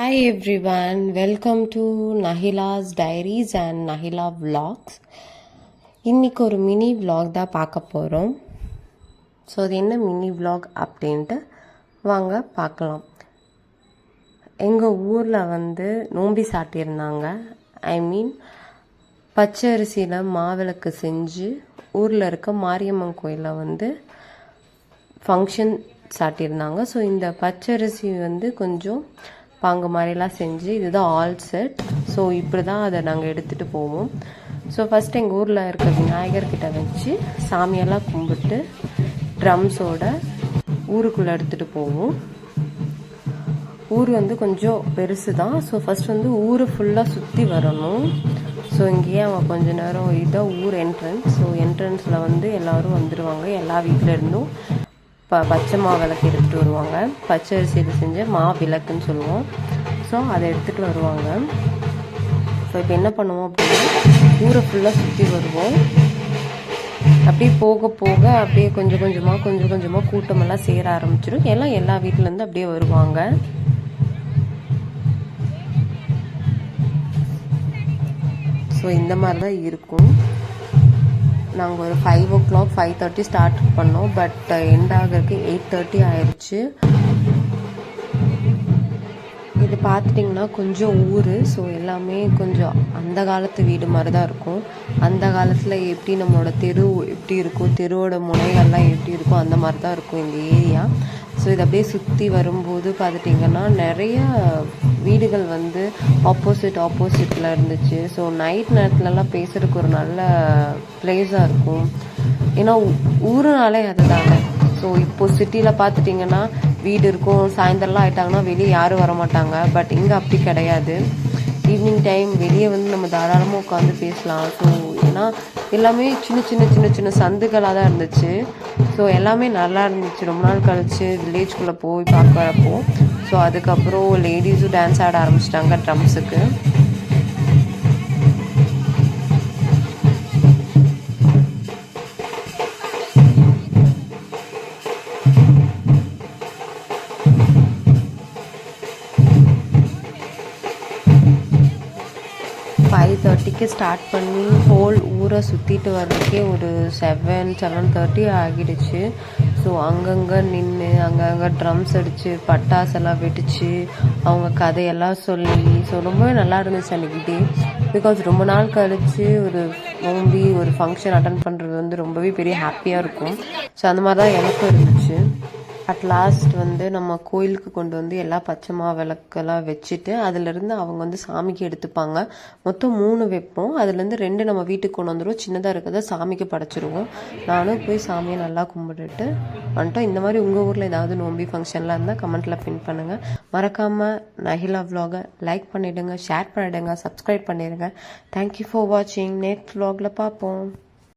Hi everyone, welcome to Nahila's Diaries and Nahila Vlogs. இன்னைக்கு ஒரு mini vlog தான் பார்க்க போகிறோம். ஸோ அது என்ன மினி vlog அப்படின்ட்டு வாங்க பார்க்கலாம். எங்கள் ஊரில் நோம்பி சாட்டியிருந்தாங்க. பச்சை அரிசியில் மாவிளக்கு செஞ்சு ஊரில் இருக்க மாரியம்மன் கோயிலில் ஃபங்க்ஷன் சாட்டியிருந்தாங்க. ஸோ இந்த பச்சரிசி கொஞ்சம் பாங்கு மாதிரிலாம் செஞ்சு இதுதான் ஆல் செட். ஸோ இப்படி தான் அதை நாங்கள் எடுத்துகிட்டு போவோம். ஸோ ஃபஸ்ட் எங்கள் ஊரில் இருக்க விநாயகர்கிட்ட வச்சு சாமியெல்லாம் கும்பிட்டு ட்ரம்ஸோட ஊருக்குள்ளே எடுத்துகிட்டு போவோம். ஊர் கொஞ்சம் பெருசு தான். ஸோ ஃபஸ்ட் ஊரை ஃபுல்லாக சுற்றி வரணும். ஸோ இங்கேயே அவங்க கொஞ்ச நேரம் இதான் ஊர் என்ட்ரன்ஸ். ஸோ என்ட்ரன்ஸில் எல்லோரும் வந்துடுவாங்க. எல்லா வீட்டிலேருந்தும் பச்சை விளக்கு எடுத்துகிட்டு வருவாங்க. பச்சை அரிசியில் செஞ்ச விளக்குன்னு சொல்லுவோம். ஸோ அதை எடுத்துகிட்டு வருவாங்க. ஸோ இப்போ என்ன பண்ணுவோம் அப்படின்னா ஊரை ஃபுல்லாக சுற்றி வருவோம். அப்படியே போக போக அப்படியே கொஞ்சம் கொஞ்சமாக கூட்டமெல்லாம் சேர ஆரம்பிச்சிடும். எல்லா வீட்டிலேருந்து அப்படியே வருவாங்க. ஸோ இந்த மாதிரி தான் இருக்கும். நாங்கள் ஒரு 5 o'clock 5:30 ஸ்டார்ட் பண்ணோம். பட் எண்ட் ஆகிறதுக்கு 8:30 ஆயிடுச்சு. இது பார்த்துட்டிங்கன்னா கொஞ்சம் ஊர். ஸோ எல்லாமே கொஞ்சம் அந்த காலத்து வீடு மாதிரி தான் இருக்கும். அந்த காலத்தில் எப்படி நம்மளோட தெரு எப்படி இருக்கும், தெருவோட முனைகள்லாம் எப்படி இருக்கும், அந்த மாதிரி தான் இருக்கும் இந்த ஏரியா. ஸோ இது அப்படியே சுற்றி வரும்போது பார்த்துட்டிங்கன்னா நிறைய வீடுகள் ஆப்போசிட்டில் இருந்துச்சு. ஸோ நைட் நேரத்துலலாம் பேசுகிறதுக்கு ஒரு நல்ல பிளேஸாக இருக்கும். ஏன்னா ஊருனாலே அதுதாங்க. ஸோ இப்போது சிட்டியில் பார்த்துட்டிங்கன்னா வீடு இருக்கும், சாயந்தரம்லாம் ஆகிட்டாங்கன்னா வெளியே யாரும் வரமாட்டாங்க. பட் இங்கே அப்படி கிடையாது. ஈவினிங் டைம் வெளியே நம்ம தாராளமாக உட்காந்து பேசலாம். ஸோ ஏன்னா எல்லாமே சின்ன சந்துகளாக தான் இருந்துச்சு. ஸோ எல்லாமே நல்லா இருந்துச்சு. ரொம்ப நாள் கழிச்சு வில்லேஜ்குள்ளே போய் பார்க்குறப்போ ஸோ அதுக்கப்புறம் லேடிஸும் டான்ஸ் ஆட ஆரம்பிச்சிட்டாங்க ட்ரம்ஸுக்கு. 5:30க்கு ஸ்டார்ட் பண்ணி ஹோல் ஊரை சுற்றிட்டு வர்றதுக்கே ஒரு 7:30 ஆகிடுச்சு. ஸோ அங்கங்கே நின்று அங்கங்கே ட்ரம்ஸ் அடித்து பட்டாசெல்லாம் வெடித்து அவங்க கதையெல்லாம் சொல்லி ஸோ ரொம்பவே நல்லா இருந்துச்சு அன்றைக்கி டே. பிகாஸ் ரொம்ப நாள் கழித்து ஒரு நோம்பி ஒரு ஃபங்க்ஷன் அட்டன் பண்ணுறது ரொம்பவே பெரிய ஹாப்பியாக இருக்கும். ஸோ அந்த மாதிரி தான் எனக்கும் இருந்துச்சு. அட் லாஸ்ட் நம்ம கோயிலுக்கு கொண்டு எல்லா பச்சை விளக்கெல்லாம் வச்சுட்டு அதிலேருந்து அவங்க சாமிக்கு எடுத்துப்பாங்க. மொத்தம் 3 வைப்போம். அதுலேருந்து 2 நம்ம வீட்டுக்கு கொண்டு வந்துடுவோம். சின்னதாக இருக்கிறத சாமிக்கு படைச்சிருவோம். நானும் போய் சாமியை நல்லா கும்பிட்டுட்டு வந்துட்டோம். இந்த மாதிரி உங்கள் ஊரில் ஏதாவது நோம்பி ஃபங்க்ஷன்லாம் இருந்தால் கமெண்ட்டில் பின் பண்ணுங்கள். மறக்காமல் நஹிலா vlog-ஐ லைக் பண்ணிவிடுங்க, ஷேர் பண்ணிவிடுங்க, சப்ஸ்கிரைப் பண்ணிடுங்க. தேங்க்யூ ஃபார் வாட்சிங். நெக்ஸ்ட் vlog-ல பார்ப்போம்.